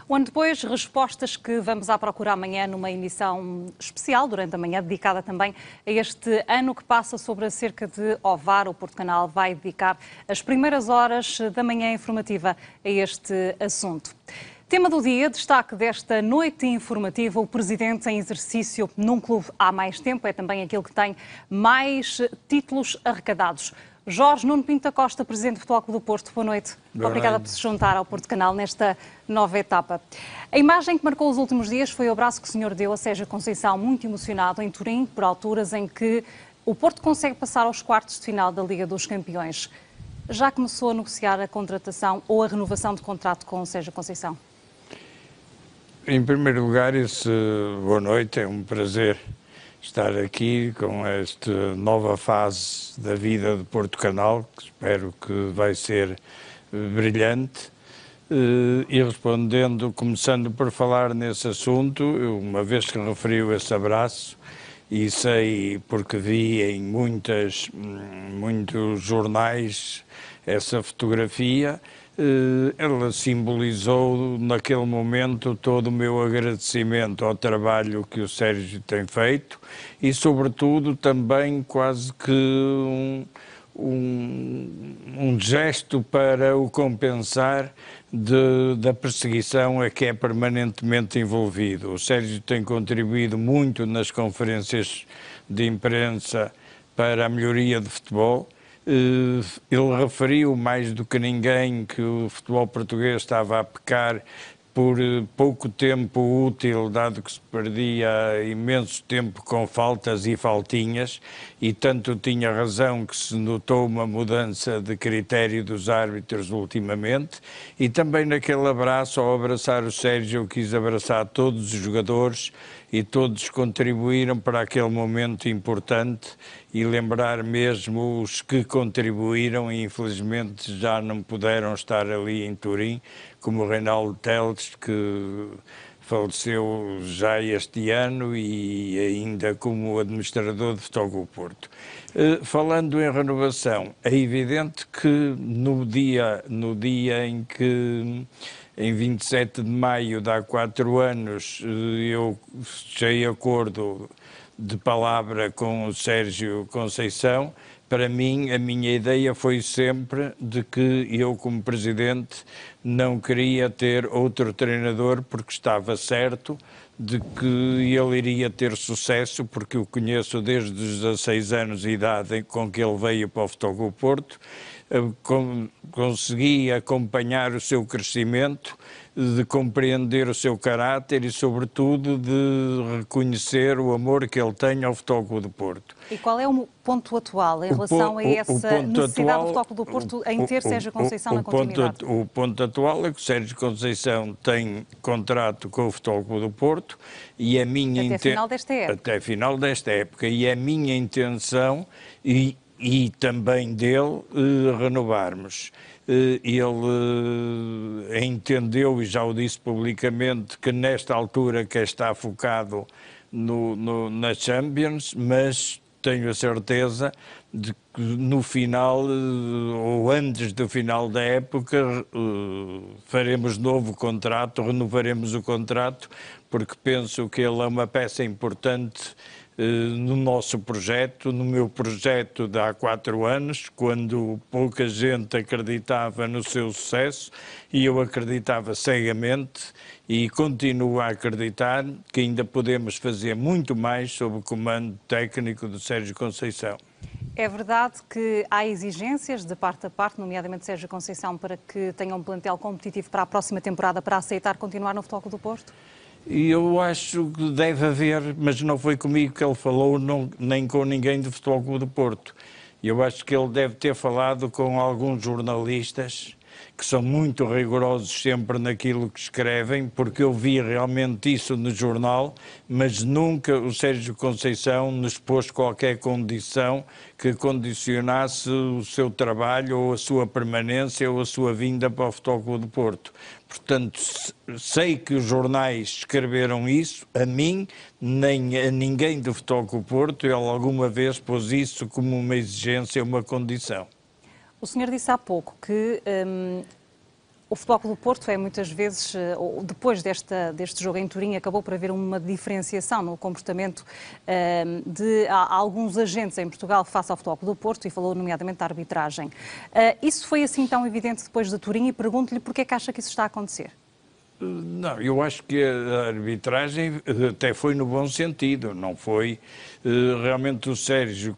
Um ano depois, respostas que vamos à procura amanhã numa emissão especial durante a manhã, dedicada também a este ano que passa sobre a cerca de Ovar. O Porto Canal vai dedicar as primeiras horas da manhã informativa a este assunto. Tema do dia, destaque desta noite informativa, o presidente em exercício num clube há mais tempo, é também aquele que tem mais títulos arrecadados. Jorge Nuno Pinto da Costa, presidente do Futebol Clube do Porto, boa noite. Obrigada por se juntar ao Porto Canal nesta nova etapa. A imagem que marcou os últimos dias foi o abraço que o senhor deu a Sérgio Conceição, muito emocionado, em Turim, por alturas em que o Porto consegue passar aos quartos de final da Liga dos Campeões. Já começou a negociar a contratação ou a renovação de contrato com o Sérgio Conceição? Em primeiro lugar, boa noite, é um prazer estar aqui com esta nova fase da vida do Porto Canal, que espero que vai ser brilhante. E respondendo, começando por falar nesse assunto, uma vez que referiu esse abraço, e sei porque vi em muitos jornais essa fotografia, ela simbolizou naquele momento todo o meu agradecimento ao trabalho que o Sérgio tem feito e sobretudo também quase que um gesto para o compensar da perseguição a que é permanentemente envolvido. O Sérgio tem contribuído muito nas conferências de imprensa para a melhoria do futebol. Ele referiu mais do que ninguém que o futebol português estava a pecar por pouco tempo útil, dado que se perdia imenso tempo com faltas e faltinhas, e tanto tinha razão que se notou uma mudança de critério dos árbitros ultimamente, e também naquele abraço, ao abraçar o Sérgio, eu quis abraçar todos os jogadores e todos contribuíram para aquele momento importante e lembrar mesmo os que contribuíram e infelizmente já não puderam estar ali em Turim, como o Reinaldo Teles, que faleceu já este ano, e ainda como administrador de Futebol Clube Porto. Falando em renovação, é evidente que no dia em que, em 27 de maio de há 4 anos, eu fechei acordo de palavra com o Sérgio Conceição. Para mim, a minha ideia foi sempre de que eu, como presidente, não queria ter outro treinador porque estava certo de que ele iria ter sucesso, porque o conheço desde os 16 anos de idade com que ele veio para o Futebol Clube Porto, consegui acompanhar o seu crescimento, de compreender o seu caráter e, sobretudo, de reconhecer o amor que ele tem ao Futebol Clube do Porto. E qual é o ponto atual em relação a essa necessidade do Futebol Clube do Porto em ter Sérgio Conceição na continuidade? O ponto atual é que o Sérgio Conceição tem contrato com o Futebol Clube do Porto e a minha até final desta época, e a minha intenção e também dele renovarmos. Ele entendeu, e já o disse publicamente, que nesta altura que está focado na Champions, mas tenho a certeza de que no final, ou antes do final da época, faremos novo contrato, renovaremos o contrato, porque penso que ele é uma peça importante no nosso projeto, no meu projeto de há 4 anos, quando pouca gente acreditava no seu sucesso, e eu acreditava cegamente, e continuo a acreditar que ainda podemos fazer muito mais sob o comando técnico do Sérgio Conceição. É verdade que há exigências de parte a parte, nomeadamente Sérgio Conceição, para que tenha um plantel competitivo para a próxima temporada, para aceitar continuar no Futebol Clube do Porto? E eu acho que deve haver, mas não foi comigo que ele falou, nem com ninguém do Futebol Clube do Porto. Eu acho que ele deve ter falado com alguns jornalistas que são muito rigorosos sempre naquilo que escrevem, porque eu vi realmente isso no jornal, mas nunca o Sérgio Conceição nos pôs qualquer condição que condicionasse o seu trabalho, ou a sua permanência, ou a sua vinda para o Futebol Clube do Porto. Portanto, sei que os jornais escreveram isso, a mim, nem a ninguém do Futebol Clube do Porto, ele alguma vez pôs isso como uma exigência, uma condição. O senhor disse há pouco que O Futebol Clube do Porto é muitas vezes, depois deste jogo em Turim, acabou por haver uma diferenciação no comportamento de alguns agentes em Portugal face ao Futebol Clube do Porto, e falou nomeadamente da arbitragem. Isso foi assim tão evidente depois de Turim, e pergunto-lhe porque é que acha que isso está a acontecer? Não, eu acho que a arbitragem até foi no bom sentido, não foi. Realmente o Sérgio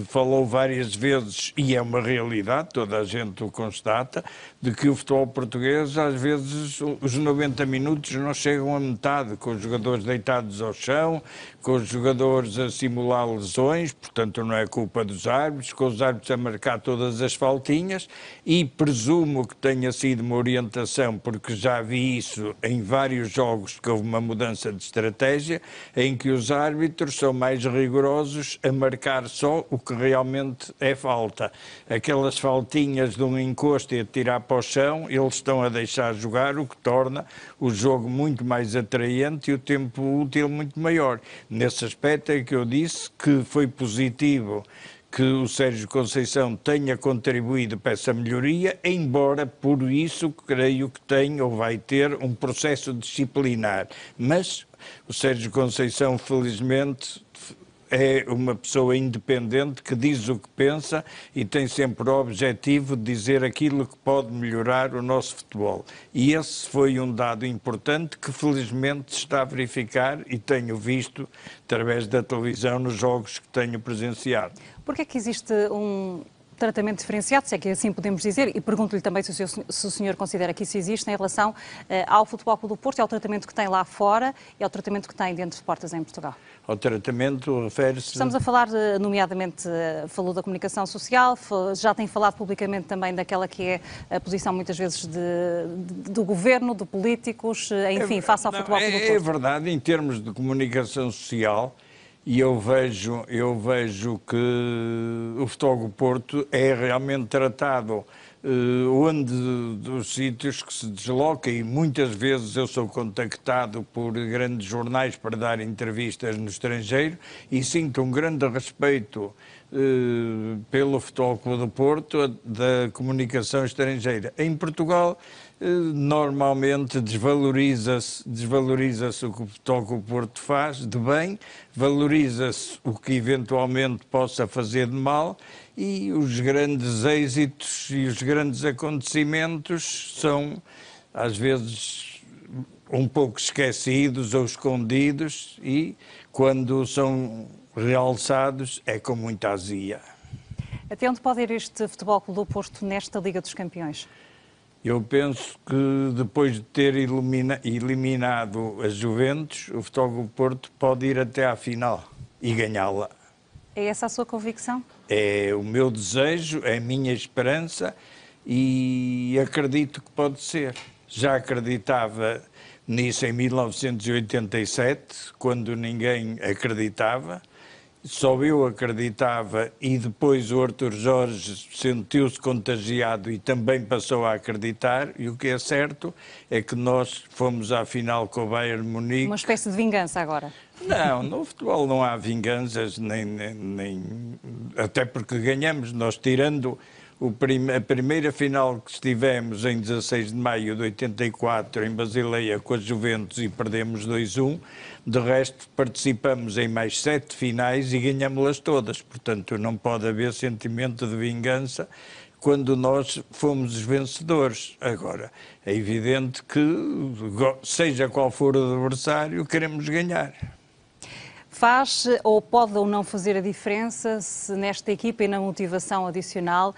falou várias vezes, e é uma realidade, toda a gente o constata, de que o futebol português, às vezes, os 90 minutos não chegam a metade, com os jogadores deitados ao chão, com os jogadores a simular lesões, portanto não é culpa dos árbitros, com os árbitros a marcar todas as faltinhas, e presumo que tenha sido uma orientação, porque já vi isso em vários jogos, que houve uma mudança de estratégia, em que os árbitros são mais rigorosos a marcar só o que realmente é falta. Aquelas faltinhas de um encosto e a tirar para o chão, eles estão a deixar jogar, o que torna o jogo muito mais atraente e o tempo útil muito maior. Nesse aspecto é que eu disse que foi positivo que o Sérgio Conceição tenha contribuído para essa melhoria, embora por isso creio que tem ou vai ter um processo disciplinar. Mas o Sérgio Conceição, felizmente, é uma pessoa independente que diz o que pensa e tem sempre o objetivo de dizer aquilo que pode melhorar o nosso futebol. E esse foi um dado importante que felizmente se está a verificar e tenho visto através da televisão nos jogos que tenho presenciado. Porquê é que existe um tratamento diferenciado, se é que assim podemos dizer, e pergunto-lhe também se o senhor considera que isso existe em relação ao Futebol Clube do Porto e ao tratamento que tem lá fora e ao tratamento que tem dentro de portas em Portugal? Ao tratamento refere-se... Estamos a falar, nomeadamente, falou da comunicação social, já tem falado publicamente também daquela que é a posição muitas vezes do governo, de políticos, enfim, face ao Futebol Clube do Porto. É verdade, em termos de comunicação social, e eu vejo que o Futebol do Porto é realmente tratado onde dos sítios que se desloca, e muitas vezes eu sou contactado por grandes jornais para dar entrevistas no estrangeiro e sinto um grande respeito pelo Futebol Clube do Porto da comunicação estrangeira. Em Portugal, normalmente desvaloriza-se o que o Futebol Clube do Porto faz de bem, valoriza-se o que eventualmente possa fazer de mal, e os grandes êxitos e os grandes acontecimentos são, às vezes, um pouco esquecidos ou escondidos, e quando são realçados é com muita azia. Até onde pode ir este Futebol Clube do Porto nesta Liga dos Campeões? Eu penso que depois de ter eliminado a Juventus, o Futebol Clube do Porto pode ir até à final e ganhá-la. É essa a sua convicção? É o meu desejo, é a minha esperança e acredito que pode ser. Já acreditava nisso em 1987, quando ninguém acreditava. Só eu acreditava e depois o Artur Jorge sentiu-se contagiado e também passou a acreditar, e o que é certo é que nós fomos à final com o Bayern Munique. Uma espécie de vingança agora? Não, no futebol não há vinganças, até porque ganhamos. Nós, tirando a primeira final que estivemos em 16 de maio de 84 em Basileia com a Juventus e perdemos 2-1, de resto participamos em mais 7 finais e ganhámos-las todas, portanto não pode haver sentimento de vingança quando nós fomos os vencedores. Agora, é evidente que, seja qual for o adversário, queremos ganhar. Faz ou pode ou não fazer a diferença se nesta equipa e na motivação adicional,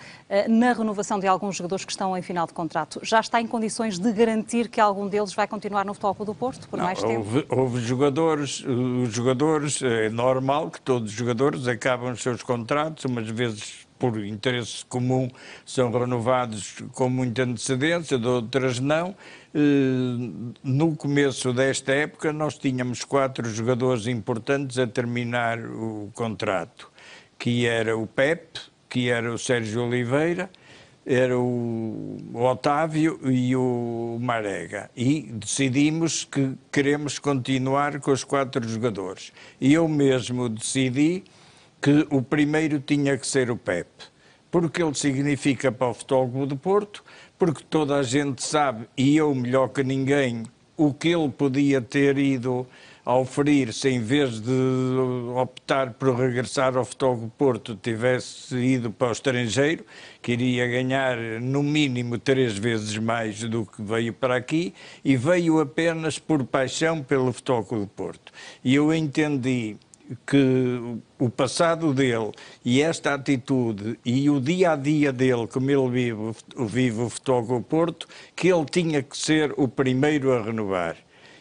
na renovação de alguns jogadores que estão em final de contrato? Já está em condições de garantir que algum deles vai continuar no Futebol Clube do Porto por mais tempo? Houve jogadores, é normal que todos os jogadores acabam os seus contratos, umas vezes por interesse comum são renovados com muita antecedência, de outras não. No começo desta época nós tínhamos 4 jogadores importantes a terminar o contrato, que era o Pepe, que era o Sérgio Oliveira, era o Otávio e o Marega, e decidimos que queremos continuar com os 4 jogadores. E eu mesmo decidi que o primeiro tinha que ser o Pepe, porque ele significa para o Futebol Clube do Porto, porque toda a gente sabe, e eu melhor que ninguém, o que ele podia ter ido a oferir se em vez de optar por regressar ao Futebol do Porto tivesse ido para o estrangeiro, que iria ganhar no mínimo 3 vezes mais do que veio para aqui, e veio apenas por paixão pelo Futebol do Porto. E eu entendi que o passado dele e esta atitude e o dia-a-dia dele, como ele vive o Futebol do Porto, que ele tinha que ser o primeiro a renovar.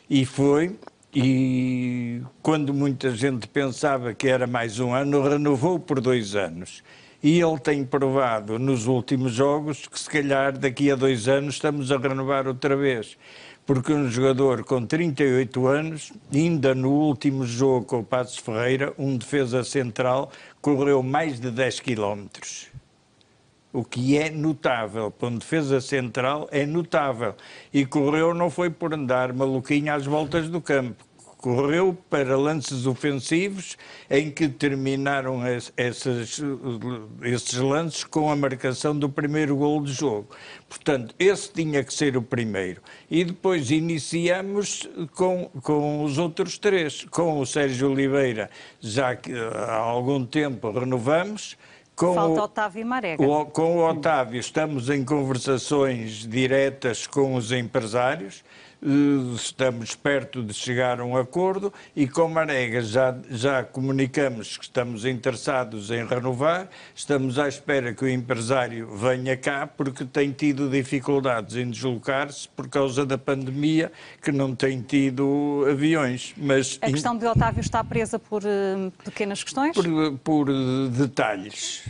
E foi, e quando muita gente pensava que era mais um ano, renovou por 2 anos. E ele tem provado nos últimos jogos que se calhar daqui a 2 anos estamos a renovar outra vez. Porque um jogador com 38 anos, ainda no último jogo com o Passos Ferreira, um defesa central, correu mais de 10 quilómetros. O que é notável, para um defesa central é notável. E correu não foi por andar maluquinho às voltas do campo. Correu para lances ofensivos em que terminaram esses lances com a marcação do primeiro golo do jogo. Portanto, esse tinha que ser o primeiro. E depois iniciamos com os outros 3. Com o Sérgio Oliveira, já que há algum tempo renovamos. Falta Otávio e Marega. Com o Otávio estamos em conversações diretas com os empresários, estamos perto de chegar a um acordo e com Marega já comunicamos que estamos interessados em renovar, estamos à espera que o empresário venha cá porque tem tido dificuldades em deslocar-se por causa da pandemia, que não tem tido aviões. Mas a questão de Otávio está presa por pequenas questões? Por detalhes.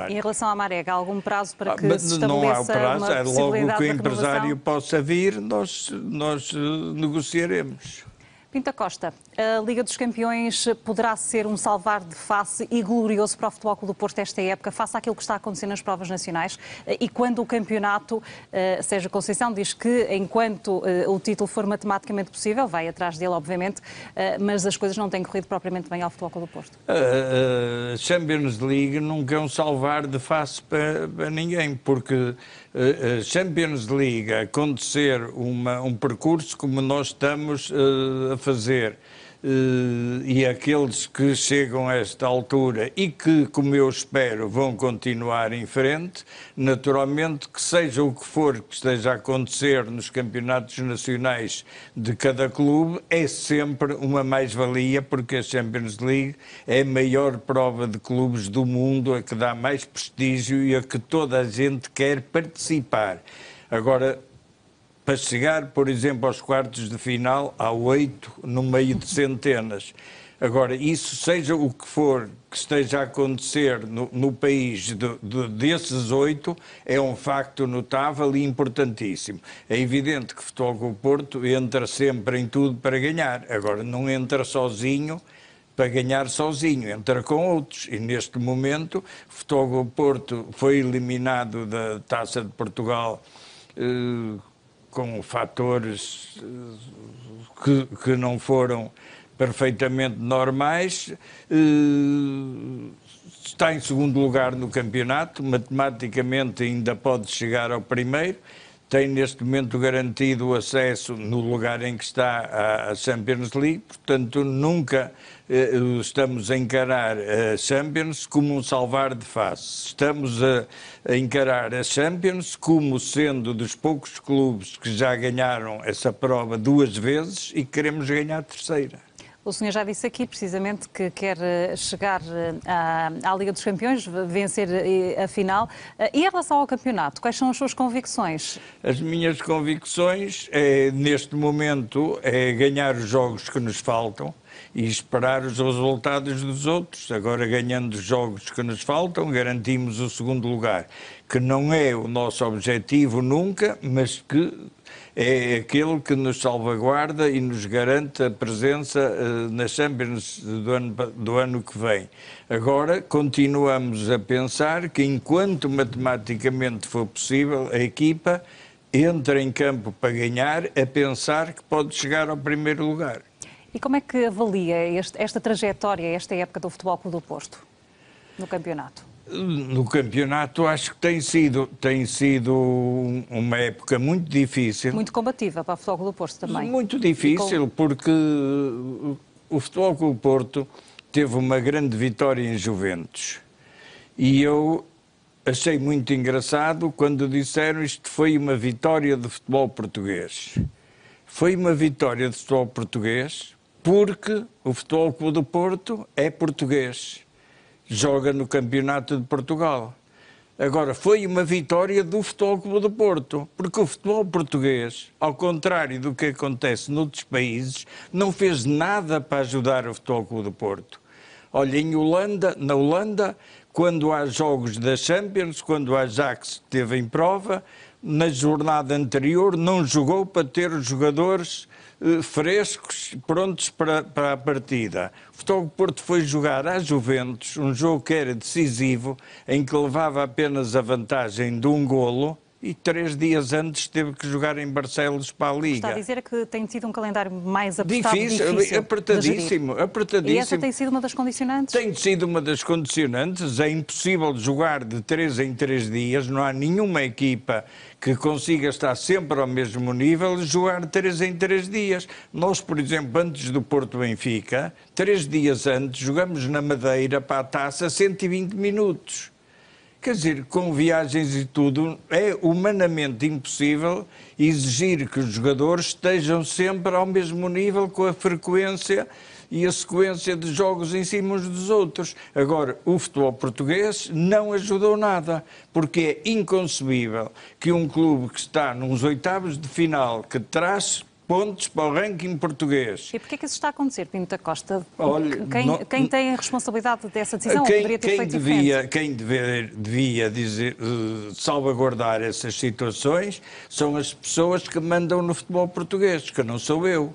Em relação à Marega, há algum prazo para que se estabeleça não há prazo, uma é logo que o empresário renovação? possa vir, nós negociaremos. Pinta Costa, a Liga dos Campeões poderá ser um salvar de face e glorioso para o Futebol Clube do Porto esta época, face àquilo que está a acontecer nas provas nacionais, e quando o campeonato, Sérgio Conceição diz que enquanto o título for matematicamente possível, vai atrás dele, obviamente, mas as coisas não têm corrido propriamente bem ao Futebol Clube do Porto. A Champions League nunca é um salvar de face para ninguém, porque a Champions League acontecer um percurso como nós estamos a fazer, e aqueles que chegam a esta altura e que, como eu espero, vão continuar em frente, naturalmente que seja o que for que esteja a acontecer nos campeonatos nacionais de cada clube, é sempre uma mais-valia, porque a Champions League é a maior prova de clubes do mundo, a que dá mais prestígio e a que toda a gente quer participar. Agora, para chegar, por exemplo, aos quartos de final, há 8 no meio de centenas. Agora, isso seja o que for que esteja a acontecer no país desses 8, é um facto notável e importantíssimo. É evidente que o Futebol do Porto entra sempre em tudo para ganhar. Agora, não entra sozinho para ganhar sozinho, entra com outros. E neste momento, o Futebol do Porto foi eliminado da Taça de Portugal com fatores que não foram perfeitamente normais, está em segundo lugar no campeonato, matematicamente ainda pode chegar ao primeiro, tem neste momento garantido o acesso no lugar em que está a Champions League, portanto nunca estamos a encarar a Champions como um salvar de face. Estamos a encarar a Champions como sendo dos poucos clubes que já ganharam essa prova 2 vezes e queremos ganhar a terceira. O senhor já disse aqui, precisamente, que quer chegar à Liga dos Campeões, vencer a final. E em relação ao campeonato, quais são as suas convicções? As minhas convicções, neste momento, é ganhar os jogos que nos faltam e esperar os resultados dos outros. Agora, ganhando os jogos que nos faltam, garantimos o segundo lugar, que não é o nosso objetivo nunca, mas que é aquele que nos salvaguarda e nos garante a presença na Champions do ano que vem. Agora, continuamos a pensar que, enquanto matematicamente for possível, a equipa entra em campo para ganhar, a pensar que pode chegar ao primeiro lugar. E como é que avalia esta trajetória, esta época do Futebol Clube do Porto, no campeonato? No campeonato acho que tem sido uma época muito difícil. Muito combativa para o Futebol Clube do Porto também. Muito difícil, porque o Futebol Clube do Porto teve uma grande vitória em Juventus. E eu achei muito engraçado quando disseram isto foi uma vitória do futebol português. Foi uma vitória do futebol português porque o Futebol Clube do Porto é português. Joga no Campeonato de Portugal. Agora, foi uma vitória do Futebol Clube do Porto, porque o futebol português, ao contrário do que acontece noutros países, não fez nada para ajudar o Futebol Clube do Porto. Olha, na Holanda, quando há jogos da Champions, quando a Ajax esteve em prova, na jornada anterior não jogou para ter os jogadores frescos, prontos para a partida. O Futebol do Porto foi jogar à Juventus, um jogo que era decisivo, em que levava apenas a vantagem de um golo, e 3 dias antes teve que jogar em Barcelos para a Liga. Está a dizer que tem sido um calendário mais apertado, difícil, apertadíssimo. E essa tem sido uma das condicionantes? Tem sido uma das condicionantes. É impossível jogar de 3 em 3 dias. Não há nenhuma equipa que consiga estar sempre ao mesmo nível e jogar de 3 em 3 dias. Nós, por exemplo, antes do Porto Benfica, 3 dias antes, jogamos na Madeira para a Taça 120 minutos. Quer dizer, com viagens e tudo, é humanamente impossível exigir que os jogadores estejam sempre ao mesmo nível, com a frequência e a sequência de jogos em cima uns dos outros. Agora, o futebol português não ajudou nada, porque é inconcebível que um clube que está nos oitavos de final, que traz pontos para o ranking português. E porquê que isso está a acontecer, Pinto da Costa? Olha, quem tem a responsabilidade dessa decisão? Poderia ter feito diferente? Quem devia dizer, salvaguardar essas situações são as pessoas que mandam no futebol português, que não sou eu.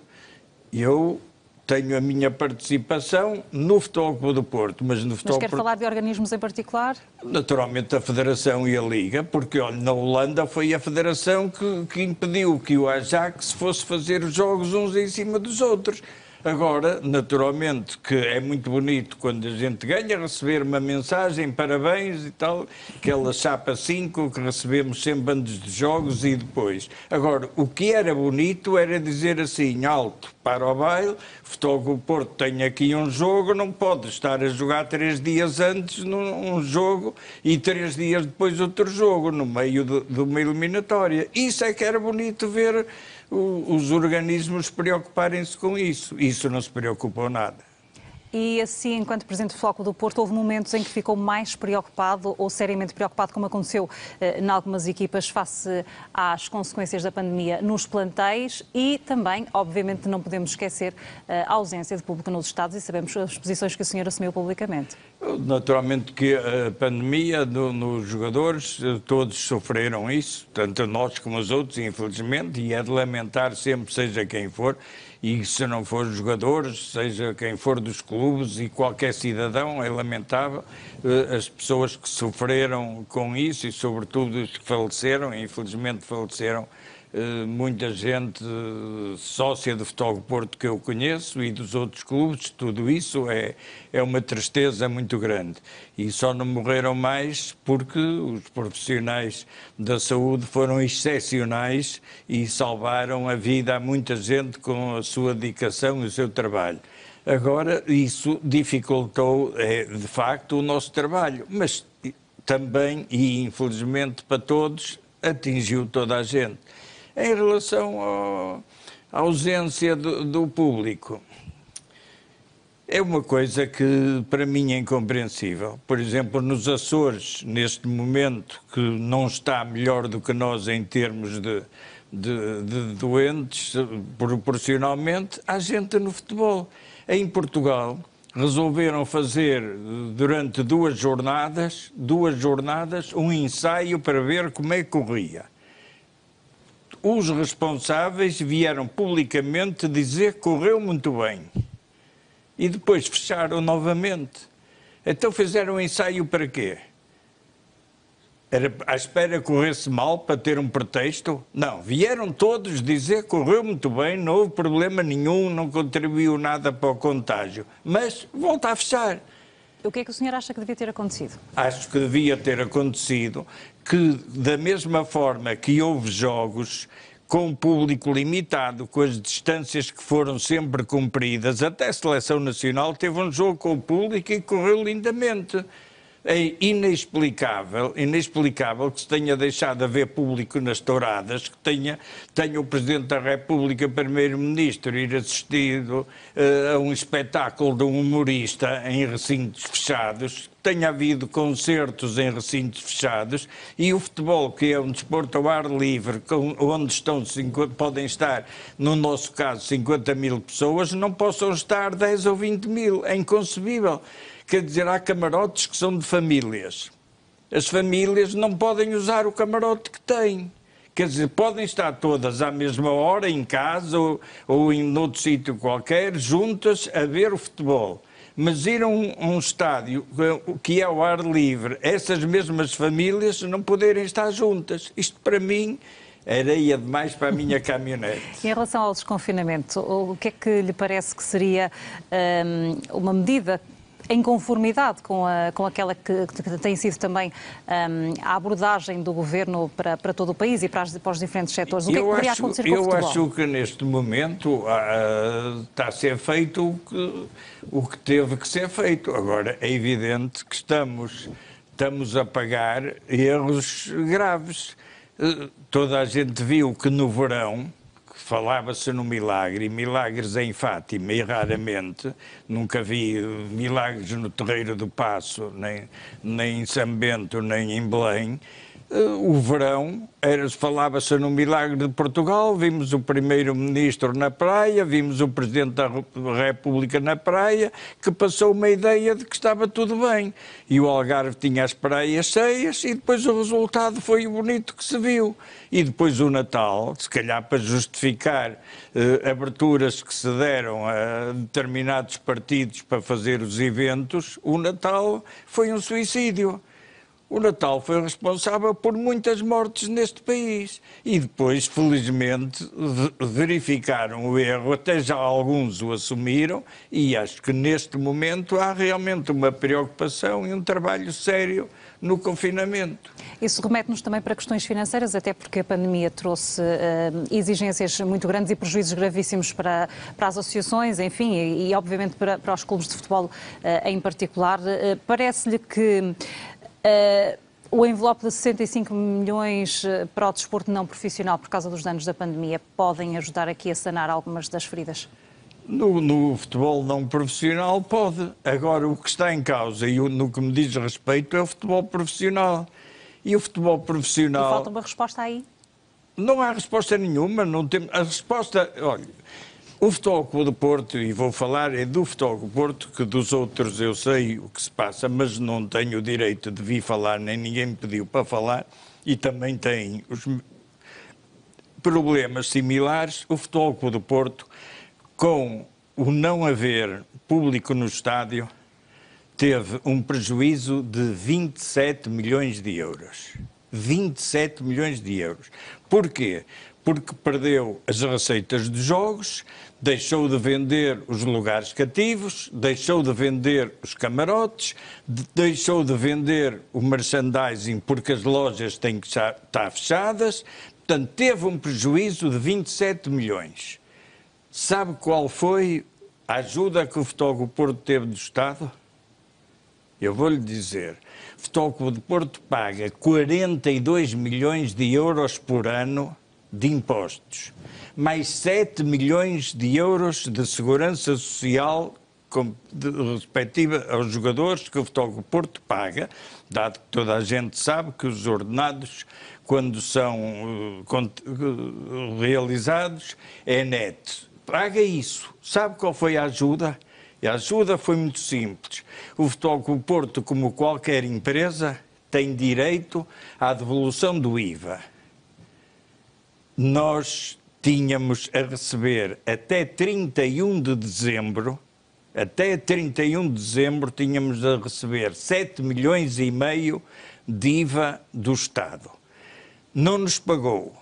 Eu tenho a minha participação no Futebol Clube do Porto, mas no futebol... Mas quer falar de organismos em particular? Naturalmente a Federação e a Liga, porque olha, na Holanda foi a Federação que impediu que o Ajax fosse fazer os jogos uns em cima dos outros. Agora, naturalmente, que é muito bonito quando a gente ganha, receber uma mensagem, parabéns e tal, aquela chapa 5 que recebemos sempre antes dos jogos e depois. Agora, o que era bonito era dizer assim, alto, para o baile, Futebol Clube do Porto tem aqui um jogo, não pode estar a jogar 3 dias antes num jogo e 3 dias depois outro jogo, no meio de uma eliminatória. Isso é que era bonito ver os organismos preocuparem-se com isso. Isso não se preocupou nada. E assim, enquanto Presidente do Futebol Clube do Porto, houve momentos em que ficou mais preocupado ou seriamente preocupado, como aconteceu em algumas equipas, face às consequências da pandemia nos plantéis e também, obviamente, não podemos esquecer a ausência de público nos estádios e sabemos as posições que o senhor assumiu publicamente. Naturalmente que a pandemia nos jogadores, todos sofreram isso, tanto nós como os outros, infelizmente, e é de lamentar sempre, seja quem for, e se não for os jogadores, seja quem for dos clubes e qualquer cidadão, é lamentável as pessoas que sofreram com isso e sobretudo os que faleceram, e infelizmente faleceram muita gente sócia do Futebol do Porto que eu conheço e dos outros clubes. Tudo isso é uma tristeza muito grande e só não morreram mais porque os profissionais da saúde foram excepcionais e salvaram a vida a muita gente com a sua dedicação e o seu trabalho. Agora, isso dificultou, de facto, o nosso trabalho, mas também, e infelizmente para todos, atingiu toda a gente. Em relação à ausência do público, é uma coisa que para mim é incompreensível. Por exemplo, nos Açores, neste momento, que não está melhor do que nós em termos de doentes, proporcionalmente, há gente no futebol. Em Portugal, resolveram fazer durante 2 jornadas, um ensaio para ver como é que corria. Os responsáveis vieram publicamente dizer que correu muito bem. E depois fecharam novamente. Então fizeram um ensaio para quê? Era à espera que corresse mal para ter um pretexto? Não, vieram todos dizer que correu muito bem, não houve problema nenhum, não contribuiu nada para o contágio. Mas volta a fechar. O que é que o senhor acha que devia ter acontecido? Acho que devia ter acontecido que, da mesma forma que houve jogos com público limitado, com as distâncias que foram sempre cumpridas, até a Seleção Nacional teve um jogo com o público e correu lindamente. É inexplicável que se tenha deixado de haver público nas touradas, que tenha o Presidente da República, Primeiro-Ministro, ir assistido a um espetáculo de um humorista em recintos fechados, que tenha havido concertos em recintos fechados e o futebol, que é um desporto ao ar livre, onde podem estar, no nosso caso, 50 mil pessoas, não possam estar 10 ou 20 mil. É inconcebível. Quer dizer, há camarotes que são de famílias. As famílias não podem usar o camarote que têm. Quer dizer, podem estar todas à mesma hora, em casa ou em outro sítio qualquer, juntas a ver o futebol. Mas ir a um estádio que é ao ar livre, essas mesmas famílias não poderem estar juntas. Isto, para mim, é areia demais para a minha caminhonete. Em relação ao desconfinamento, o que é que lhe parece que seria uma medida em conformidade com aquela que tem sido também a abordagem do Governo para todo o país e para os diferentes setores? O que é que poderia acontecer com o futebol? Eu acho que neste momento está a ser feito o que teve que ser feito. Agora, é evidente que estamos a pagar erros graves. Toda a gente viu que no verão falava-se no milagre, e milagres em Fátima, e raramente, nunca vi milagres no Terreiro do Paço, nem em São Bento, nem em Belém. O verão, falava-se no milagre de Portugal, vimos o Primeiro-Ministro na praia, vimos o Presidente da República na praia, que passou uma ideia de que estava tudo bem. E o Algarve tinha as praias cheias e depois o resultado foi o bonito que se viu. E depois o Natal, se calhar para justificar aberturas que se deram a determinados partidos para fazer os eventos, o Natal foi um suicídio. O Natal foi responsável por muitas mortes neste país e depois, felizmente, verificaram o erro, até já alguns o assumiram e acho que neste momento há realmente uma preocupação e um trabalho sério no confinamento. Isso remete-nos também para questões financeiras, até porque a pandemia trouxe exigências muito grandes e prejuízos gravíssimos para as associações, enfim, e obviamente para os clubes de futebol em particular. Parece-lhe que o envelope de 65 milhões para o desporto não profissional por causa dos danos da pandemia podem ajudar aqui a sanar algumas das feridas? No futebol não profissional pode. Agora, o que está em causa e no que me diz respeito é o futebol profissional. E o futebol profissional... E falta uma resposta aí? Não há resposta nenhuma. Não tem... A resposta... Olha, o Futebol Clube do Porto, e vou falar é do Futebol Clube do Porto, que dos outros eu sei o que se passa, mas não tenho o direito de vir falar, nem ninguém me pediu para falar, e também tem os problemas similares. O Futebol Clube do Porto, com o não haver público no estádio, teve um prejuízo de 27 milhões de euros. 27 milhões de euros. Porquê? Porque perdeu as receitas dos jogos, deixou de vender os lugares cativos, deixou de vender os camarotes, deixou de vender o merchandising porque as lojas têm que estar fechadas. Portanto, teve um prejuízo de 27 milhões. Sabe qual foi a ajuda que o Futebol Clube do Porto teve do Estado? Eu vou-lhe dizer, o Futebol Clube do Porto paga 42 milhões de euros por ano de impostos, mais 7 milhões de euros de segurança social respectiva aos jogadores que o Futebol Clube do Porto paga, dado que toda a gente sabe que os ordenados, quando são realizados, é neto. Paga isso. Sabe qual foi a ajuda? A ajuda foi muito simples. O Futebol Clube do Porto, como qualquer empresa, tem direito à devolução do IVA. Nós tínhamos a receber até 31 de dezembro, tínhamos a receber 7 milhões e meio de IVA do Estado. Não nos pagou.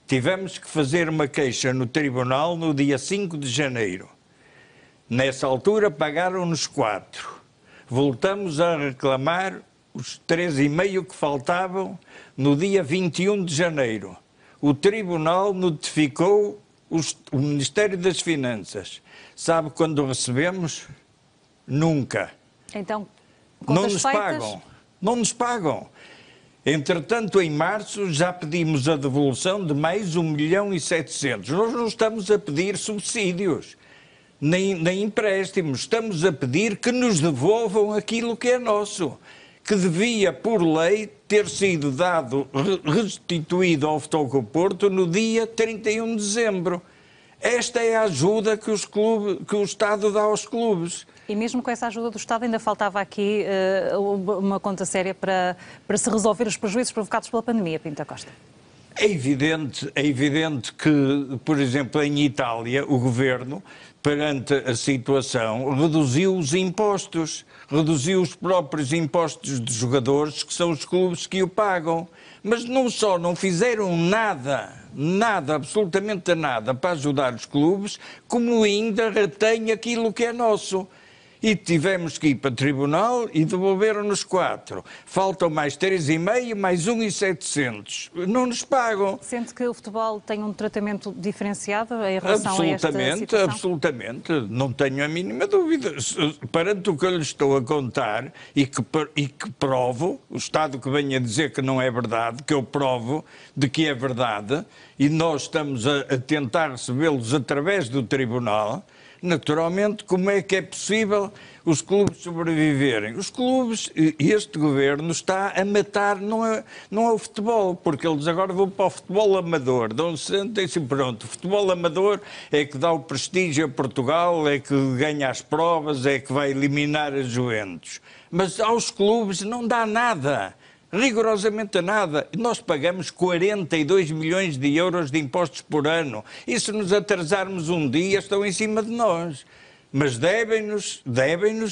Tivemos que fazer uma queixa no tribunal no dia 5 de janeiro. Nessa altura pagaram-nos 4. voltamos a reclamar os 3,5 que faltavam no dia 21 de janeiro. O Tribunal notificou o Ministério das Finanças. Sabe quando recebemos? Nunca. Então, não nos pagam. Não nos pagam. Entretanto, em março, já pedimos a devolução de mais 1.700.000. Nós não estamos a pedir subsídios, nem empréstimos. Estamos a pedir que nos devolvam aquilo que é nosso, que devia, por lei, ter sido dado, restituído ao Futebol Clube do Porto no dia 31 de dezembro. Esta é a ajuda que o Estado dá aos clubes. E mesmo com essa ajuda do Estado ainda faltava aqui uma conta séria para se resolver os prejuízos provocados pela pandemia, Pinto da Costa. É evidente que, por exemplo, em Itália, o governo, perante a situação, reduziu os impostos, reduziu os próprios impostos dos jogadores, que são os clubes que o pagam. Mas não fizeram nada, absolutamente nada, para ajudar os clubes, como ainda retém aquilo que é nosso. E tivemos que ir para o tribunal e devolveram-nos 4. Faltam mais 3,5, mais 1.700. Não nos pagam. Sente que o futebol tem um tratamento diferenciado em relação a esta situação? Absolutamente. Não tenho a mínima dúvida. Perante o que eu lhe estou a contar e que provo, o Estado que venha dizer que não é verdade, que eu provo de que é verdade, e nós estamos a tentar recebê-los através do tribunal. Naturalmente, como é que é possível os clubes sobreviverem? Os clubes, este governo está a matar, não é o futebol, porque eles agora vão para o futebol amador. Sentem-se pronto. O futebol amador é que dá o prestígio a Portugal, é que ganha as provas, é que vai eliminar a Juventus. Mas aos clubes não dá nada. Rigorosamente nada. Nós pagamos 42 milhões de euros de impostos por ano. E se nos atrasarmos um dia, estão em cima de nós. Mas devem-nos,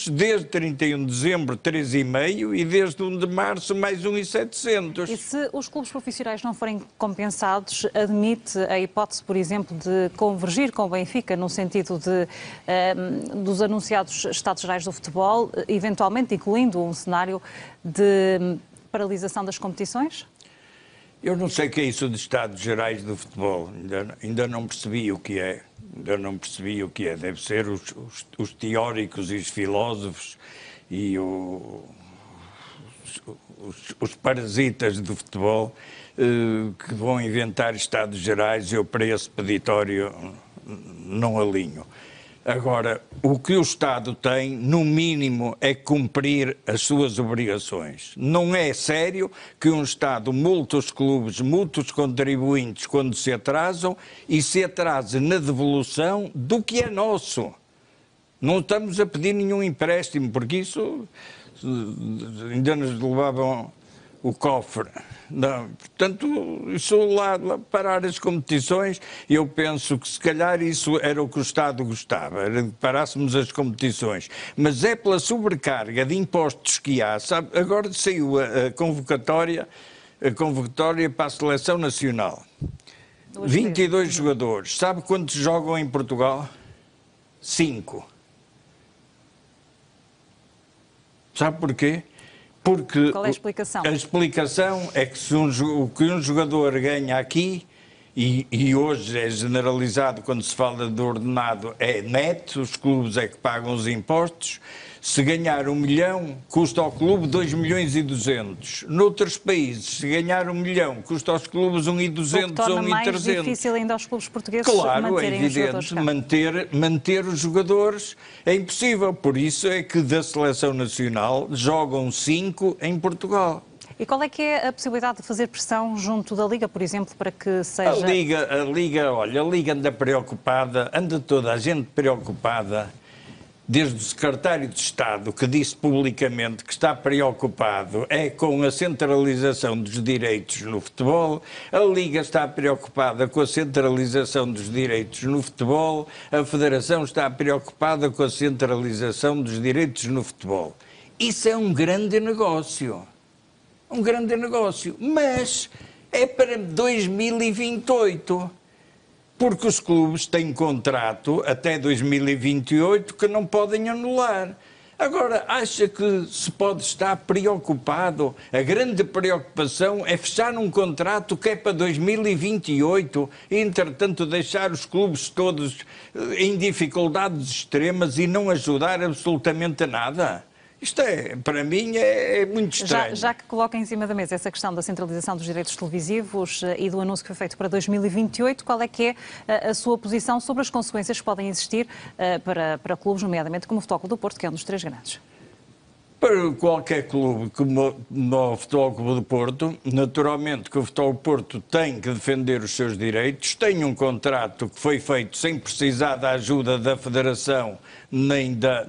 desde 31 de dezembro, 3,5 e desde 1 de março, mais 1.700. E se os clubes profissionais não forem compensados, admite a hipótese, por exemplo, de convergir com o Benfica, no sentido dos anunciados Estados Gerais do Futebol, eventualmente incluindo um cenário de paralisação das competições? Eu não sei o que é isso de Estados Gerais do Futebol, ainda não percebi o que é. Deve ser os teóricos e os filósofos e os parasitas do futebol que vão inventar Estados Gerais. Eu para esse peditório não alinho. Agora, o que o Estado tem, no mínimo, é cumprir as suas obrigações. Não é sério que um Estado multe os clubes, multe os contribuintes quando se atrasam e se atrase na devolução do que é nosso. Não estamos a pedir nenhum empréstimo, porque isso ainda nos levavam o cofre. Não, portanto, isso lá parar as competições, eu penso que se calhar isso era o que o Estado gostava, era que parássemos as competições. Mas é pela sobrecarga de impostos que há. Sabe, agora saiu a convocatória para a Seleção Nacional. 22 jogadores. Sabe quantos jogam em Portugal? 5. Sabe porquê? Porque qual é a explicação? A explicação é que o que um jogador ganha aqui, e hoje é generalizado quando se fala de ordenado, é neto, os clubes é que pagam os impostos. Se ganhar 1 milhão, custa ao clube 2.200.000. Noutros países, se ganhar 1 milhão, custa aos clubes 1.200.000 ou 1.300.000. Mais difícil ainda aos clubes portugueses manterem os jogadores. Manter os jogadores é impossível. Por isso é que da Seleção Nacional jogam 5 em Portugal. E qual é que é a possibilidade de fazer pressão junto da Liga, por exemplo, para que seja... A Liga anda preocupada, anda toda a gente preocupada, desde o secretário de Estado, que disse publicamente que está preocupado com a centralização dos direitos no futebol, a Liga está preocupada com a centralização dos direitos no futebol, a Federação está preocupada com a centralização dos direitos no futebol. Isso é um grande negócio. Mas é para 2028. Porque os clubes têm contrato até 2028 que não podem anular. Agora, acha que se pode estar preocupado? A grande preocupação é fechar um contrato que é para 2028 e, entretanto, deixar os clubes todos em dificuldades extremas e não ajudar absolutamente a nada? Isto para mim, é muito estranho. Já que coloca em cima da mesa essa questão da centralização dos direitos televisivos e do anúncio que foi feito para 2028, qual é que é a sua posição sobre as consequências que podem existir para clubes, nomeadamente como o Futebol Clube do Porto, que é um dos três grandes? Para qualquer clube como o Futebol Clube do Porto, naturalmente que o Futebol do Porto tem que defender os seus direitos, tem um contrato que foi feito sem precisar da ajuda da Federação nem da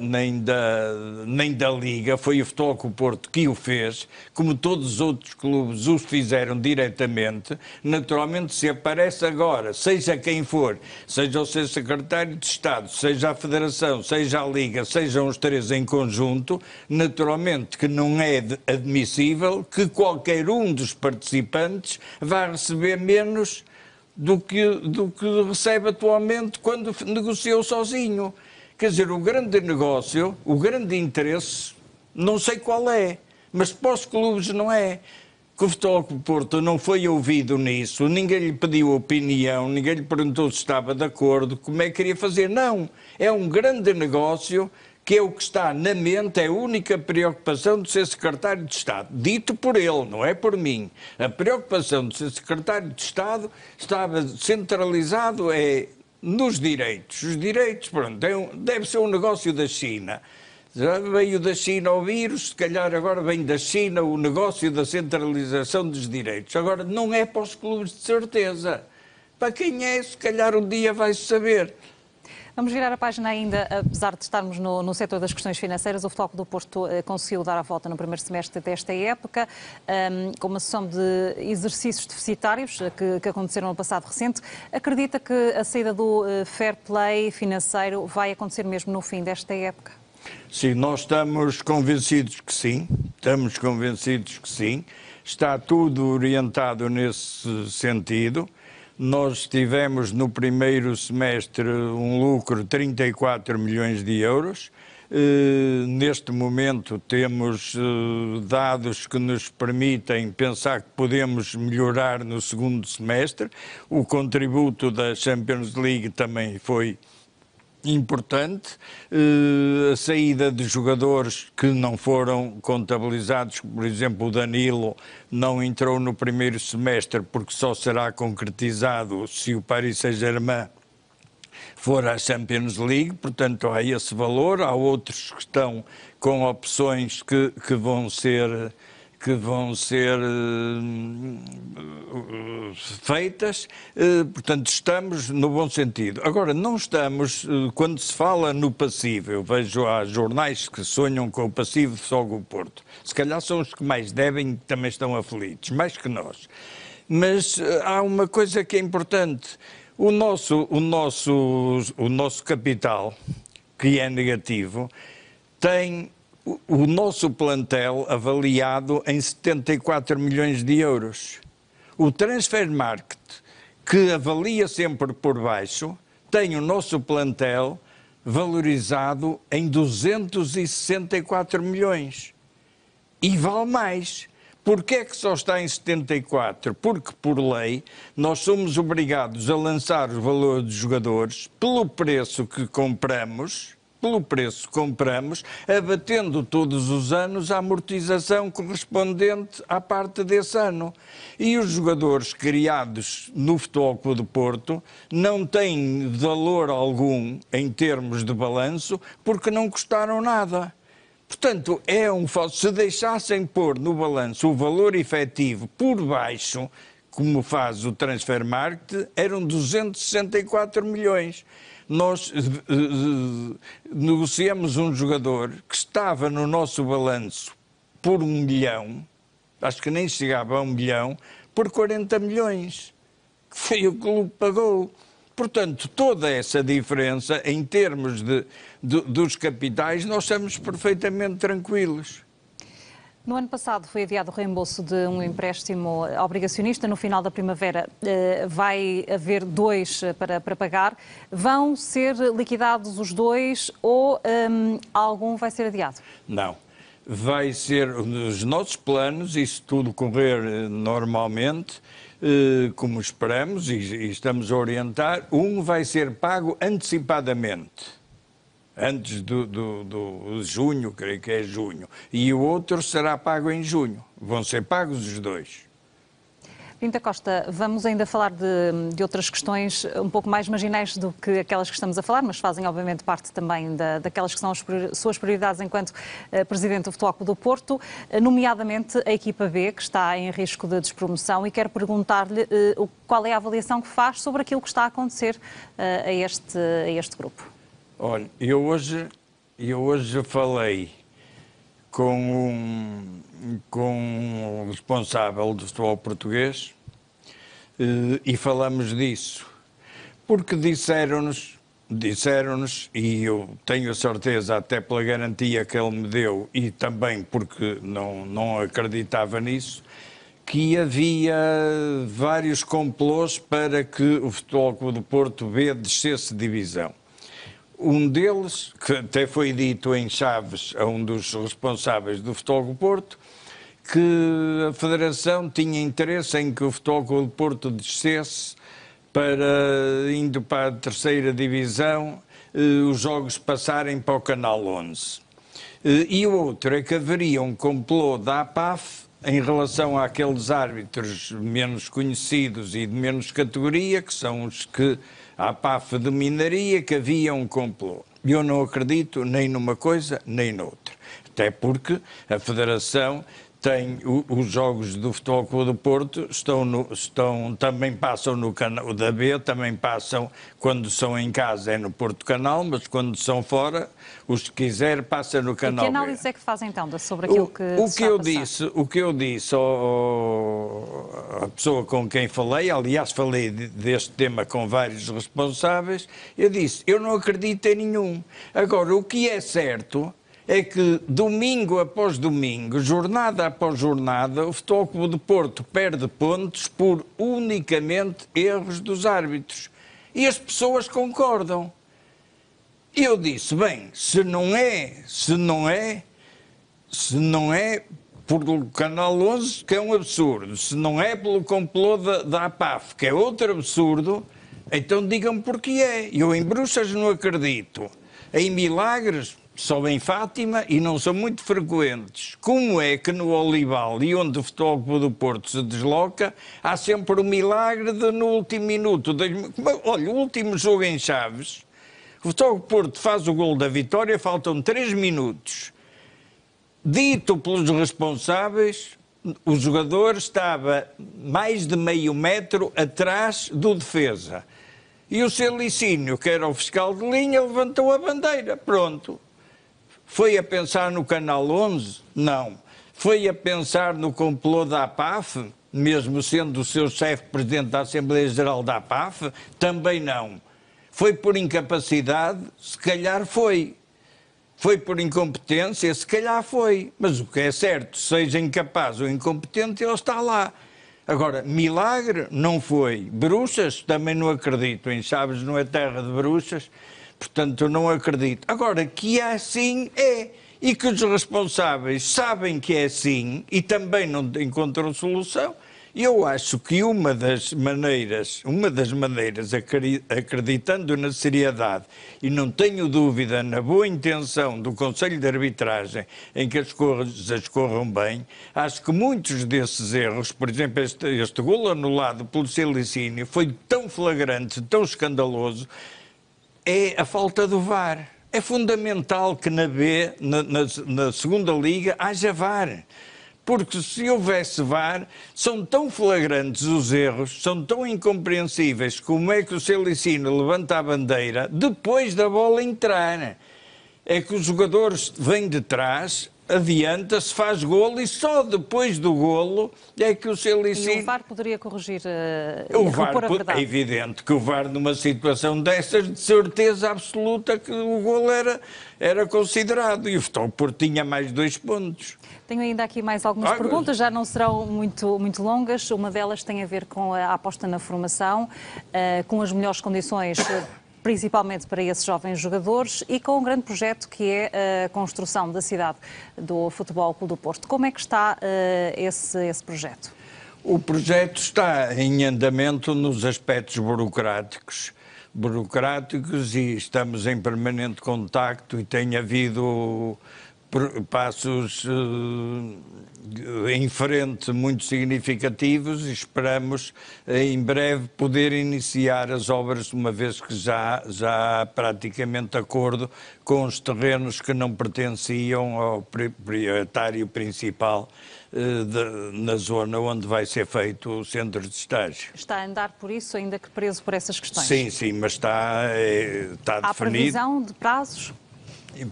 Liga, foi o Futebol Clube do Porto que o fez, como todos os outros clubes os fizeram diretamente. Naturalmente, se aparece agora, seja quem for, seja o seu secretário de Estado, seja a Federação, seja a Liga, sejam os três em conjunto, naturalmente que não é admissível que qualquer um dos participantes vá receber menos do que recebe atualmente quando negociou sozinho. Quer dizer, o grande negócio, o grande interesse, não sei qual é, mas para os clubes não é. Que o Futebol Clube do Porto não foi ouvido nisso, ninguém lhe pediu opinião, ninguém lhe perguntou se estava de acordo, como é que queria fazer. Não, é um grande negócio que é o que está na mente, é a única preocupação de ser secretário de Estado. Dito por ele, não é por mim. A preocupação de ser secretário de Estado estava centralizado nos direitos. Os direitos, pronto, deve ser um negócio da China. Já veio da China o vírus, se calhar agora vem da China o negócio da centralização dos direitos. Agora, não é para os clubes de certeza. Para quem é, se calhar um dia vai-se saber. Vamos virar a página ainda, apesar de estarmos no setor das questões financeiras, o Futebol Clube do Porto conseguiu dar a volta no primeiro semestre desta época, com uma sessão de exercícios deficitários que aconteceram no passado recente. Acredita que a saída do fair play financeiro vai acontecer mesmo no fim desta época? Sim, nós estamos convencidos que sim, está tudo orientado nesse sentido. Nós tivemos no primeiro semestre um lucro de 34 milhões de euros. Neste momento temos dados que nos permitem pensar que podemos melhorar no segundo semestre. O contributo da Champions League também foi importante, a saída de jogadores que não foram contabilizados, por exemplo o Danilo não entrou no primeiro semestre porque só será concretizado se o Paris Saint-Germain for à Champions League, portanto há esse valor, há outros que estão com opções que vão ser feitas, portanto estamos no bom sentido. Agora, não estamos, quando se fala no passivo, eu vejo há jornais que sonham com o passivo de Futebol Clube do Porto, se calhar são os que mais devem e também estão aflitos, mais que nós. Mas há uma coisa que é importante, o nosso capital, que é negativo, tem o nosso plantel avaliado em 74 milhões de euros. O Transfermarkt, que avalia sempre por baixo, tem o nosso plantel valorizado em 264 milhões. E vale mais. Porquê é que só está em 74? Porque, por lei, nós somos obrigados a lançar os valores dos jogadores pelo preço que compramos, abatendo todos os anos a amortização correspondente à parte desse ano. E os jogadores criados no Futebol Clube do Porto não têm valor algum em termos de balanço porque não custaram nada. Portanto, se deixassem pôr no balanço o valor efetivo por baixo, como faz o Transfermarkt, eram 264 milhões. Nós negociamos um jogador que estava no nosso balanço por 1 milhão, acho que nem chegava a 1 milhão, por 40 milhões, que foi o que o clube pagou. Portanto, toda essa diferença, em termos dos capitais, nós estamos perfeitamente tranquilos. No ano passado foi adiado o reembolso de um empréstimo obrigacionista. No final da primavera vai haver 2 para pagar. Vão ser liquidados os 2 ou algum vai ser adiado? Não. Vai ser os nossos planos, e se tudo correr normalmente, como esperamos e estamos a orientar, um vai ser pago antecipadamente, antes do junho, creio que é junho, e o outro será pago em junho. Vão ser pagos os 2. Pinta Costa, vamos ainda falar de outras questões um pouco mais marginais do que aquelas que estamos a falar, mas fazem obviamente parte também daquelas que são as suas prioridades enquanto Presidente do Futebol Clube do Porto, nomeadamente a equipa B, que está em risco de despromoção, e quero perguntar-lhe qual é a avaliação que faz sobre aquilo que está a acontecer a este grupo. Olha, eu hoje falei com um responsável do futebol português e falamos disso, porque disseram-nos, e eu tenho a certeza, até pela garantia que ele me deu e também porque não acreditava nisso, que havia vários complôs para que o Futebol Clube do Porto B descesse de divisão. Um deles, que até foi dito em Chaves a um dos responsáveis do Futebol Clube do Porto, que a Federação tinha interesse em que o Futebol Clube do Porto descesse indo para a terceira divisão, os jogos passarem para o Canal 11. E o outro é que haveria um complô da APAF em relação àqueles árbitros menos conhecidos e de menos categoria, que são os que a APAF dominaria, que havia um complô. Eu não acredito nem numa coisa nem noutra. Até porque a Federação tem os jogos do Futebol Clube do Porto, também passam no canal da B, também passam, quando são em casa é no Porto Canal, mas quando são fora, os que quiser passa no canal B. E que análise é que faz então sobre aquilo que está a passar? O que eu disse à pessoa com quem falei, aliás falei deste tema com vários responsáveis, eu disse, eu não acredito em nenhum. Agora, o que é certo é que domingo após domingo, jornada após jornada, o Futebol Clube do Porto perde pontos por unicamente erros dos árbitros. E as pessoas concordam. Eu disse, bem, se não é pelo Canal 11, que é um absurdo, se não é pelo complô da APAF, que é outro absurdo, então digam-me porquê é. Eu em bruxas não acredito. Em milagres, só em Fátima, e não são muito frequentes. Como é que no Olival, e onde o Futebol Clube do Porto se desloca, há sempre um milagre no último minuto? Olha, o último jogo em Chaves, o Futebol Clube do Porto faz o gol da vitória, faltam 3 minutos. Dito pelos responsáveis, o jogador estava mais de meio metro atrás do defesa. E o seu Licínio, que era o fiscal de linha, levantou a bandeira. Pronto. Foi a pensar no Canal 11? Não. Foi a pensar no complô da APAF, mesmo sendo o seu chefe presidente da Assembleia Geral da APAF? Também não. Foi por incapacidade? Se calhar foi. Foi por incompetência? Se calhar foi. Mas o que é certo, seja incapaz ou incompetente, ele está lá. Agora, milagre não foi. Bruxas, também não acredito. Em Chaves não é terra de bruxas. Portanto, eu não acredito. Agora, que é assim, é. E que os responsáveis sabem que é assim e também não encontram solução. Eu acho que uma das maneiras, acreditando na seriedade, e não tenho dúvida na boa intenção do Conselho de Arbitragem em que as coisas corram bem, acho que muitos desses erros, por exemplo, este golo anulado pelo seu Licínio, foi tão flagrante, tão escandaloso, é a falta do VAR. É fundamental que na B, na segunda liga, haja VAR. Porque se houvesse VAR, são tão flagrantes os erros, são tão incompreensíveis como é que o seu Licínio levanta a bandeira depois da bola entrar. É que os jogadores vêm de trás, adianta-se, faz golo e só depois do golo é que o Celicini... E o VAR poderia corrigir o e VAR, repor a verdade. é evidente que o VAR, numa situação dessas, de certeza absoluta que o golo era considerado e o Futebol Porto tinha mais 2 pontos. Tenho ainda aqui mais algumas perguntas, já não serão muito longas. Uma delas tem a ver com a aposta na formação, com as melhores condições, principalmente para esses jovens jogadores, e com um grande projeto que é a construção da cidade do Futebol Clube do Porto. Como é que está esse projeto? O projeto está em andamento nos aspectos burocráticos e estamos em permanente contacto e tem havido passos em frente muito significativos e esperamos em breve poder iniciar as obras, uma vez que já há praticamente acordo com os terrenos que não pertenciam ao proprietário principal na zona onde vai ser feito o centro de estágio. Está a andar por isso, ainda que preso por essas questões? Sim, mas está definido. Há previsão de prazos?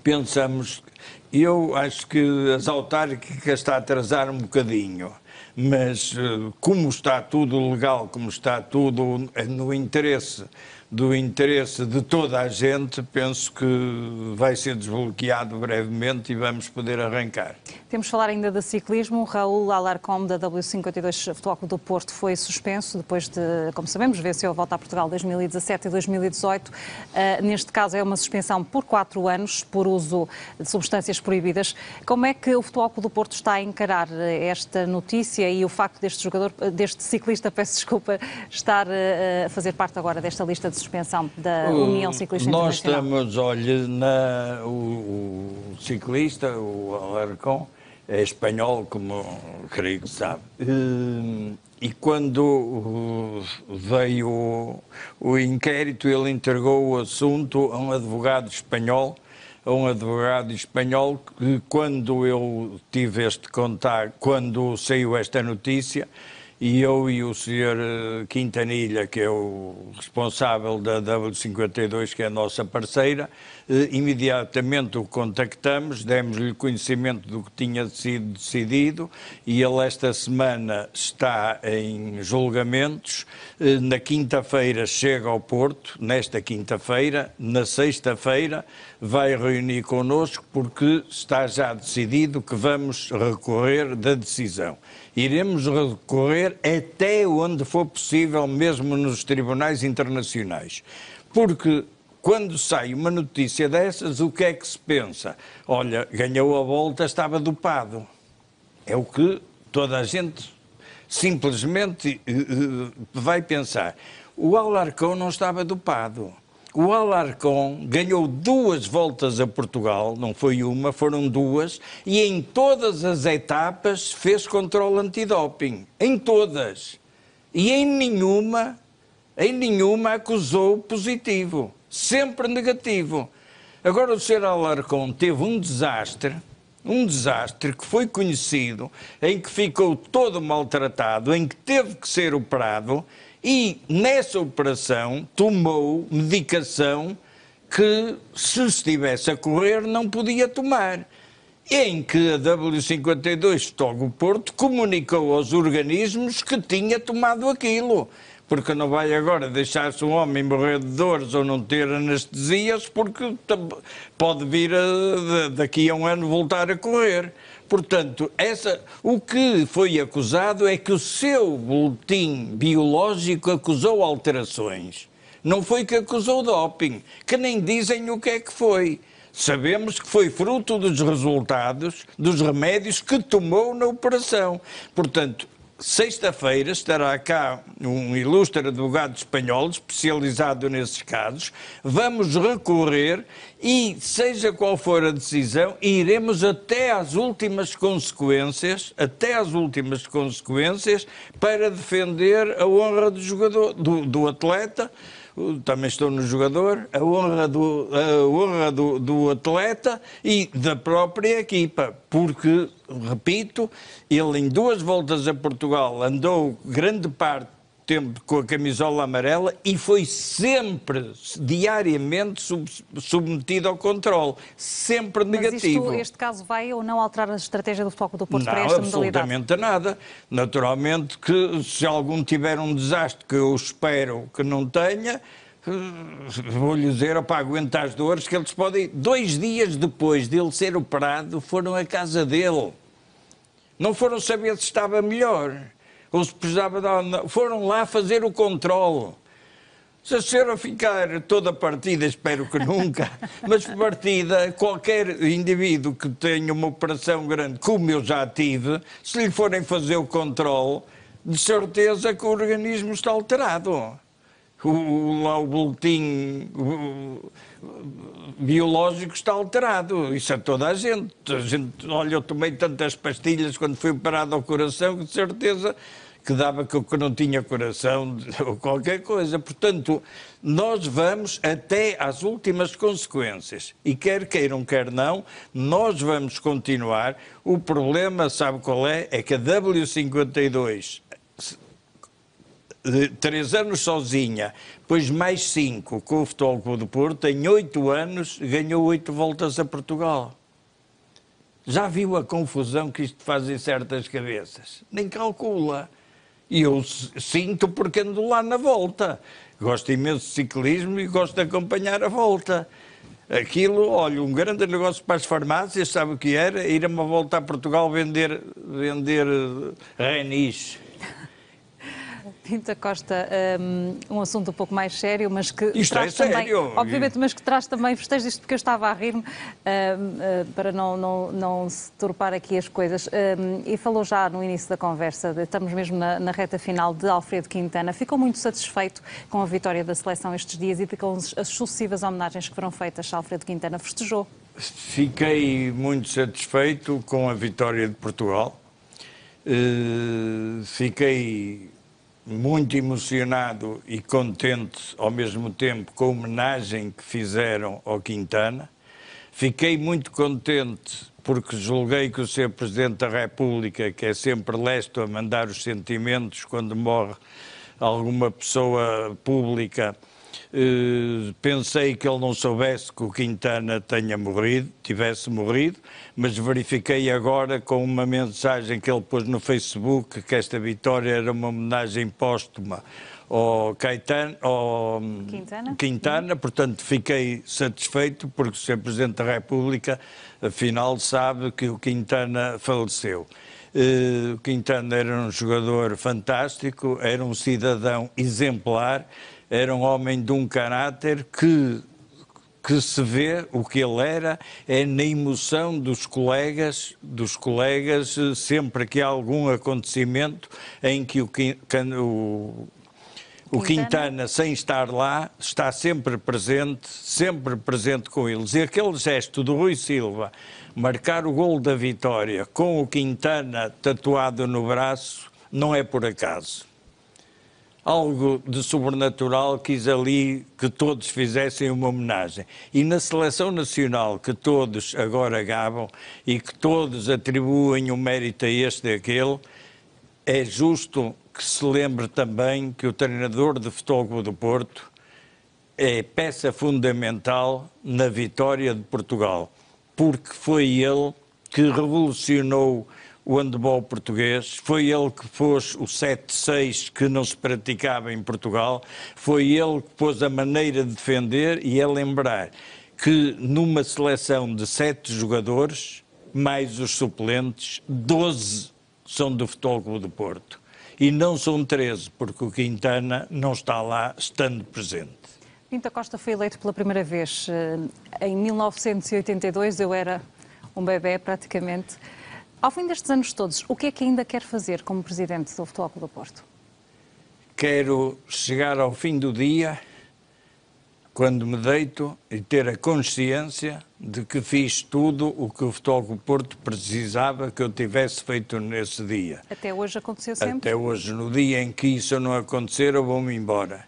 Pensamos, eu acho que as autárquicas está a atrasar um bocadinho, mas como está tudo legal, como está tudo no interesse de toda a gente, penso que vai ser desbloqueado brevemente e vamos poder arrancar. Temos de falar ainda de ciclismo. Raul Alarcón, da W52 Futebol Clube do Porto, foi suspenso depois de, como sabemos, venceu a Volta a Portugal 2017 e 2018. Neste caso é uma suspensão por 4 anos por uso de substâncias proibidas. Como é que o Futebol Clube do Porto está a encarar esta notícia e o facto deste ciclista, peço desculpa, estar a fazer parte agora desta lista de suspensão da União Ciclista Internacional? Nós estamos, olha, o ciclista, o Alarcón, é espanhol, como creio que sabe. E quando veio o inquérito, ele entregou o assunto a um advogado espanhol, que quando eu tive este contacto, quando saiu esta notícia, e eu e o Sr. Quintanilha, que é o responsável da W52, que é a nossa parceira, imediatamente o contactamos, demos-lhe conhecimento do que tinha sido decidido e ele esta semana está em julgamentos. Na quinta-feira chega ao Porto, nesta quinta-feira, na sexta-feira vai reunir connosco porque está já decidido que vamos recorrer da decisão. Iremos recorrer até onde for possível, mesmo nos tribunais internacionais. Porque quando sai uma notícia dessas, o que é que se pensa? Olha, ganhou a volta, estava dopado. É o que toda a gente simplesmente vai pensar. O Alarcón não estava dopado. O Alarcón ganhou 2 voltas a Portugal, não foi uma, foram 2, e em todas as etapas fez controle antidoping. Em todas. E em nenhuma acusou positivo. Sempre negativo. Agora o Sr. Alarcón teve um desastre que foi conhecido, em que ficou todo maltratado, em que teve que ser operado, e nessa operação tomou medicação que, se estivesse a correr, não podia tomar. Em que a W52 Futebol Porto comunicou aos organismos que tinha tomado aquilo. Porque não vai agora deixar-se um homem morrer de dores ou não ter anestesias, porque pode vir daqui a um ano voltar a correr. Portanto, o que foi acusado é que o seu boletim biológico acusou alterações. Não foi que acusou doping, que nem dizem o que é que foi. Sabemos que foi fruto dos resultados, dos remédios que tomou na operação. Portanto, sexta-feira estará cá um ilustre advogado espanhol especializado nesses casos. Vamos recorrer e, seja qual for a decisão, iremos até às últimas consequências, para defender a honra do jogador, do atleta. Também estou no jogador, a honra do atleta e da própria equipa, porque, repito, ele em 2 voltas a Portugal andou grande parte tempo com a camisola amarela e foi sempre, diariamente, submetido ao controle. Sempre negativo. Mas este caso vai ou não alterar a estratégia do Futebol Clube do Porto Não, para esta modalidade? absolutamente nada. Naturalmente que se algum tiver um desastre, que eu espero que não tenha, vou-lhe dizer, para aguentar as dores, que eles podem, 2 dias depois de ele ser operado, foram à casa dele. Não foram saber se estava melhor, ou se precisava de... Foram lá fazer o controle. Se a senhora ficar toda partida, espero que nunca, mas partida, qualquer indivíduo que tenha uma operação grande, como eu já tive, se lhe forem fazer o controle, de certeza que o organismo está alterado. Lá o boletim biológico está alterado. Isso é toda a gente. Olha, eu tomei tantas pastilhas quando fui operado ao coração que de certeza que dava que eu não tinha coração ou qualquer coisa. Portanto, nós vamos até às últimas consequências. E quer queiram, quer não, nós vamos continuar. O problema, sabe qual é? É que a W52... 3 anos sozinha, depois mais 5 com o Futebol Clube do Porto, em 8 anos ganhou 8 voltas a Portugal. Já viu a confusão que isto faz em certas cabeças? Nem calcula. E eu sinto porque ando lá na volta. Gosto imenso de ciclismo e gosto de acompanhar a volta. Aquilo, olha, um grande negócio para as farmácias, sabe o que era? Ir a uma volta a Portugal vender Renis. Pinto da Costa, um assunto um pouco mais sério, mas que isto traz é também, sério. obviamente, mas que traz também festejos, isto porque eu estava a rir-me, para não se turpar aqui as coisas. E falou já no início da conversa, estamos mesmo na reta final, de Alfredo Quintana. Ficou muito satisfeito com a vitória da seleção estes dias e com as sucessivas homenagens que foram feitas a Alfredo Quintana. Festejou? Fiquei muito satisfeito com a vitória de Portugal. Fiquei muito emocionado e contente ao mesmo tempo com a homenagem que fizeram ao Quintana. Fiquei muito contente porque julguei que o Sr. Presidente da República, que é sempre lesto a mandar os sentimentos quando morre alguma pessoa pública, pensei que ele não soubesse que o Quintana tivesse morrido, mas verifiquei agora com uma mensagem que ele pôs no Facebook que esta vitória era uma homenagem póstuma ao Quintana, portanto fiquei satisfeito porque o Sr. Presidente da República afinal sabe que o Quintana faleceu. O Quintana era um jogador fantástico, era um cidadão exemplar, era um homem de um caráter que se vê o que ele era, é na emoção dos colegas, sempre que há algum acontecimento em que o Quintana, sem estar lá, está sempre presente com eles. E aquele gesto do Rui Silva, marcar o golo da vitória com o Quintana tatuado no braço, não é por acaso. Algo de sobrenatural quis ali que todos fizessem uma homenagem. E na seleção nacional, que todos agora gabam e que todos atribuem o mérito a este e aquele, é justo que se lembre também que o treinador de Futebol Clube do Porto é peça fundamental na vitória de Portugal, porque foi ele que revolucionou o handebol português, foi ele que pôs o 7-6 que não se praticava em Portugal, foi ele que pôs a maneira de defender e é lembrar que numa seleção de 7 jogadores, mais os suplentes, 12 são do Futebol Clube do Porto. E não são 13, porque o Quintana não está lá, estando presente. Pinto da Costa foi eleito pela primeira vez em 1982, eu era um bebé praticamente. Ao fim destes anos todos, o que é que ainda quer fazer como Presidente do Futebol Clube do Porto? Quero chegar ao fim do dia, quando me deito, e ter a consciência de que fiz tudo o que o Futebol Clube do Porto precisava que eu tivesse feito nesse dia. Até hoje aconteceu sempre? Até hoje. No dia em que isso não acontecer, eu vou-me embora.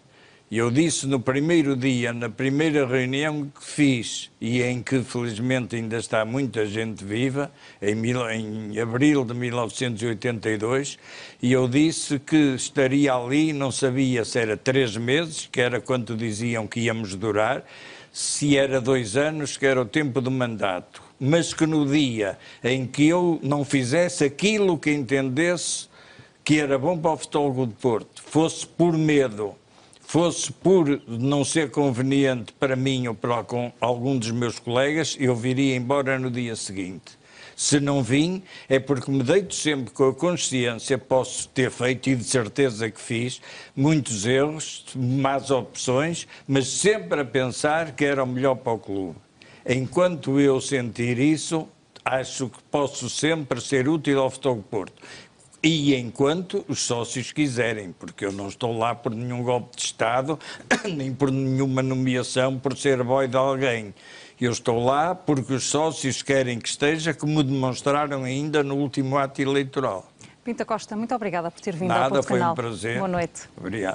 Eu disse no primeiro dia, na primeira reunião que fiz, e em que felizmente ainda está muita gente viva, em abril de 1982, e eu disse que estaria ali, não sabia se era 3 meses, que era quanto diziam que íamos durar, se era 2 anos, que era o tempo do mandato, mas que no dia em que eu não fizesse aquilo que entendesse que era bom para o Futebol Clube do Porto, fosse por medo, fosse por não ser conveniente para mim ou para algum dos meus colegas, eu viria embora no dia seguinte. Se não vim, é porque me deito sempre com a consciência, posso ter feito, e de certeza que fiz, muitos erros, más opções, mas sempre a pensar que era o melhor para o clube. Enquanto eu sentir isso, acho que posso sempre ser útil ao Futebol Clube do Porto. E enquanto os sócios quiserem, porque eu não estou lá por nenhum golpe de Estado, nem por nenhuma nomeação por ser boy de alguém. Eu estou lá porque os sócios querem que esteja, como demonstraram ainda no último ato eleitoral. Pinto da Costa, muito obrigada por ter vindo ao Porto Canal. Foi um prazer. Boa noite. Obrigado.